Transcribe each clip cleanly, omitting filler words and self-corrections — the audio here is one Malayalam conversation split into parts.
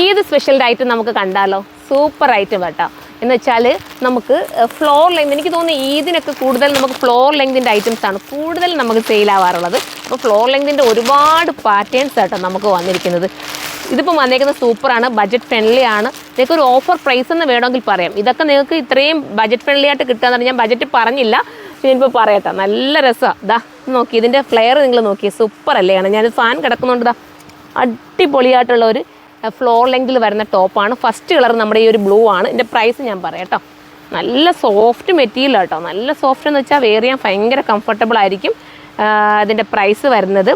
ഈദ് സ്പെഷ്യൽ ഐറ്റം നമുക്ക് കണ്ടാലോ? സൂപ്പർ ഐറ്റം കേട്ടോ. എന്ന് വെച്ചാൽ നമുക്ക് ഫ്ലോർ ലെങ്ത്, എനിക്ക് തോന്നുന്നു ഈദിനൊക്കെ കൂടുതൽ നമുക്ക് ഫ്ലോർ ലെങ്തിൻ്റെ ഐറ്റംസ് ആണ് കൂടുതൽ നമുക്ക് സെയിലാവാറുള്ളത്. അപ്പോൾ ഫ്ലോർ ലെങ്തിൻ്റെ ഒരുപാട് പാറ്റേൺസ് കേട്ടോ നമുക്ക് വന്നിരിക്കുന്നത്. ഇതിപ്പം വന്നേക്കുന്നത് സൂപ്പറാണ്, ബഡ്ജറ്റ് ഫ്രണ്ട്ലി ആണ്. നിങ്ങൾക്ക് ഒരു ഓഫർ പ്രൈസ് എന്ന് വേണമെങ്കിൽ പറയാം. ഇതൊക്കെ നിങ്ങൾക്ക് ഇത്രയും ബഡ്ജറ്റ് ഫ്രണ്ട്ലി ആയിട്ട് കിട്ടുകയെന്ന് ഞാൻ ബഡ്ജറ്റ് പറഞ്ഞില്ല, പിന്നെ ഇപ്പോൾ പറയട്ടെ. നല്ല രസമാണ്. ഇതാ നോക്കി, ഇതിൻ്റെ ഫ്ലെയർ നിങ്ങൾ നോക്കി, സൂപ്പർ അല്ലേ ആണ്. ഞാൻ ഫാൻ കിടക്കുന്നുണ്ട്. ഇതാ അടിപൊളിയായിട്ടുള്ള ഒരു ഫ്ലോർ ലെങ്തിൽ വരുന്ന ടോപ്പാണ്. ഫസ്റ്റ് കളർ നമ്മുടെ ഈ ഒരു ബ്ലൂ ആണ്. ഇതിൻ്റെ പ്രൈസ് ഞാൻ പറയാം കേട്ടോ. നല്ല സോഫ്റ്റ് മെറ്റീരിയൽ കേട്ടോ. നല്ല സോഫ്റ്റ് എന്ന് വെച്ചാൽ വെയർ ചെയ്യാൻ ഭയങ്കര കംഫർട്ടബിൾ ആയിരിക്കും. ഇതിൻ്റെ പ്രൈസ് വരുന്നത്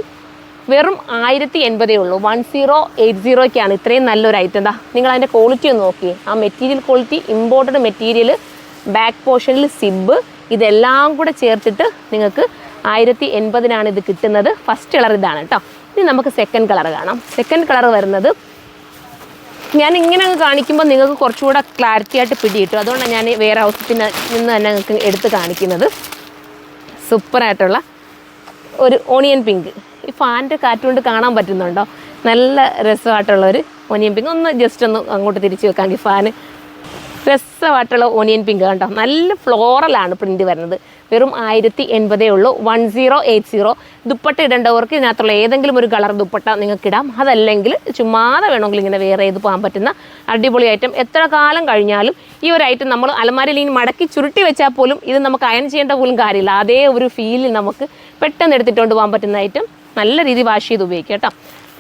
വെറും 1080 ഉള്ളൂ. 1080ക്കാണ് ഇത്രയും നല്ലൊരു ഐറ്റം. എന്താ നിങ്ങൾ അതിൻ്റെ ക്വാളിറ്റി ഒന്ന് നോക്കി. ആ material quality, imported material, back പോർഷനിൽ സിബ്, ഇതെല്ലാം കൂടെ ചേർത്തിട്ട് നിങ്ങൾക്ക് 1080-നാണ് ഇത് കിട്ടുന്നത്. ഫസ്റ്റ് കളർ ഇതാണ് കേട്ടോ. ഇനി നമുക്ക് സെക്കൻഡ് കളർ കാണാം. സെക്കൻഡ് കളർ വരുന്നത് ഞാൻ ഇങ്ങനെ അങ്ങ് കാണിക്കുമ്പോൾ നിങ്ങൾക്ക് കുറച്ചുകൂടെ ക്ലാരിറ്റി ആയിട്ട് പിടിയിട്ടു. അതുകൊണ്ടാണ് ഞാൻ വേറെ ഹൗസിൽ നിന്ന് തന്നെ നിങ്ങൾക്ക് എടുത്ത് കാണിക്കുന്നത്. സൂപ്പറായിട്ടുള്ള ഒരു ഓണിയൻ പിങ്ക്. ഈ ഫാനിൻ്റെ കാറ്റുകൊണ്ട് കാണാൻ പറ്റുന്നുണ്ടോ? നല്ല രസമായിട്ടുള്ളൊരു ഓണിയൻ പിങ്ക്. ഒന്ന് ജസ്റ്റ് ഒന്ന് അങ്ങോട്ട് തിരിച്ച് വെക്കാമെങ്കിൽ ഫാന്. രസമായിട്ടുള്ള ഓണിയൻ പിങ്ക് കണ്ടോ. നല്ല ഫ്ലോറലാണ് പ്രിൻ്റ് വരുന്നത്. വെറും 1080 ഉള്ളൂ. 1080. ദുപ്പട്ട ഇടേണ്ടവർക്ക് ഇതിനകത്തുള്ള ഏതെങ്കിലും ഒരു കളർ ദുപ്പട്ട നിങ്ങൾക്ക് ഇടാം. അതല്ലെങ്കിൽ ചുമ്മാതെ വേണമെങ്കിൽ ഇങ്ങനെ വേറെ ചെയ്ത് പോകാൻ പറ്റുന്ന അടിപൊളി ഐറ്റം. എത്ര കാലം കഴിഞ്ഞാലും ഈ ഒരു ഐറ്റം നമ്മൾ അലമാരയിൽ ഇനി മടക്കി ചുരുട്ടി വെച്ചാൽ പോലും ഇത് നമുക്ക് അയൺ ചെയ്യേണ്ട പോലും കാര്യമില്ല. അതേ ഒരു ഫീലിൽ നമുക്ക് പെട്ടെന്ന് എടുത്തിട്ടുകൊണ്ട് പോകാൻ പറ്റുന്ന ഐറ്റം. നല്ല രീതിയിൽ വാഷ് ചെയ്ത് ഉപയോഗിക്കാം കേട്ടോ.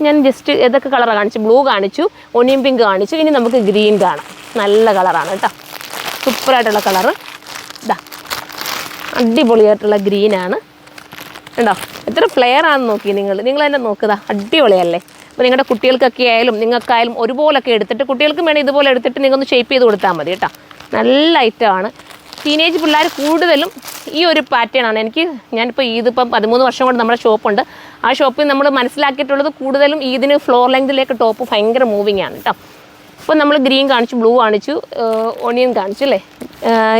ഞാൻ ജസ്റ്റ് ഏതൊക്കെ കളറാണ് കാണിച്ചു? ബ്ലൂ കാണിച്ചു, ഓണിയൻ പിങ്ക് കാണിച്ചു. ഇനി നമുക്ക് ഗ്രീൻ കാണാം. നല്ല കളറാണ് കേട്ടോ. സൂപ്പറായിട്ടുള്ള കളറ്. ഇതാ അടിപൊളിയായിട്ടുള്ള ഗ്രീനാണ് കേട്ടോ. എത്ര ഫ്ലെയർ ആണെന്ന് നോക്കി നിങ്ങൾ തന്നെ നോക്കുക. അടിപൊളിയല്ലേ? അപ്പോൾ നിങ്ങളുടെ കുട്ടികൾക്കൊക്കെ ആയാലും നിങ്ങൾക്കായാലും ഒരുപോലൊക്കെ എടുത്തിട്ട്, കുട്ടികൾക്കും വേണം ഇതുപോലെ എടുത്തിട്ട് നിങ്ങൾക്കൊന്ന് ഷേപ്പ് ചെയ്ത് കൊടുത്താൽ മതി കേട്ടോ. നല്ല ഐറ്റമാണ്. ടീനേജ് പിള്ളേർ കൂടുതലും ഈ ഒരു പാറ്റേണാണ്. ഞാനിപ്പോൾ ഇതിപ്പം 13 വർഷം കൊണ്ട് നമ്മുടെ ഷോപ്പുണ്ട്. ആ ഷോപ്പിൽ നമ്മൾ മനസ്സിലാക്കിയിട്ടുള്ളത് കൂടുതലും ഇതിന് ഫ്ലോർ ലെങ്തിലേക്ക് ടോപ്പ് ഭയങ്കര മൂവിങ് ആണ് കേട്ടോ. അപ്പോൾ നമ്മൾ ഗ്രീൻ കാണിച്ചു, ബ്ലൂ കാണിച്ചു, ഓണിയൻ കാണിച്ചു അല്ലേ.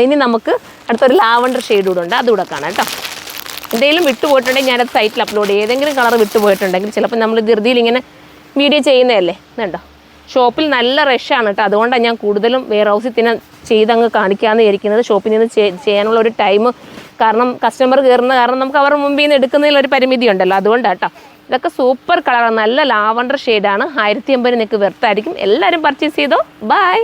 ഇനി നമുക്ക് അടുത്തൊരു ലാവണ്ടർ ഷെയ്ഡ് കൂടെ ഉണ്ട്, അതുകൂടെ കാണാം കേട്ടോ. എന്തെങ്കിലും വിട്ടുപോയിട്ടുണ്ടെങ്കിൽ ഞാനത് സൈറ്റിൽ അപ്ലോഡ് ചെയ്യും. ഏതെങ്കിലും കളർ വിട്ടുപോയിട്ടുണ്ടെങ്കിൽ ചിലപ്പോൾ നമ്മൾ ധൃതിയിൽ ഇങ്ങനെ വീഡിയോ ചെയ്യുന്നതല്ലേ. കണ്ടോ, ഷോപ്പിൽ നല്ല റഷാണ് കേട്ടോ. അതുകൊണ്ടാണ് ഞാൻ കൂടുതലും വെയർ ഹൗസിൽ തന്നെ ചെയ്തങ്ങ് കാണിക്കാമെന്ന് വിചാരിക്കുന്നത്. ഷോപ്പിൽ നിന്ന് ചെയ്യാനുള്ള ഒരു ടൈം, കാരണം കസ്റ്റമർ കയറുന്ന കാരണം നമുക്ക് അവരുടെ മുമ്പിൽ നിന്ന് എടുക്കുന്നതിലൊരു പരിമിതി ഉണ്ടല്ലോ. അതുകൊണ്ടാണ് കേട്ടോ. ഇതൊക്കെ സൂപ്പർ കളറാണ്. നല്ല ലാവണ്ടർ ഷെയ്ഡാണ്. 1080 നിങ്ങൾക്ക് വെർത്തായിരിക്കും. എല്ലാവരും പർച്ചേസ് ചെയ്തോ. ബൈ.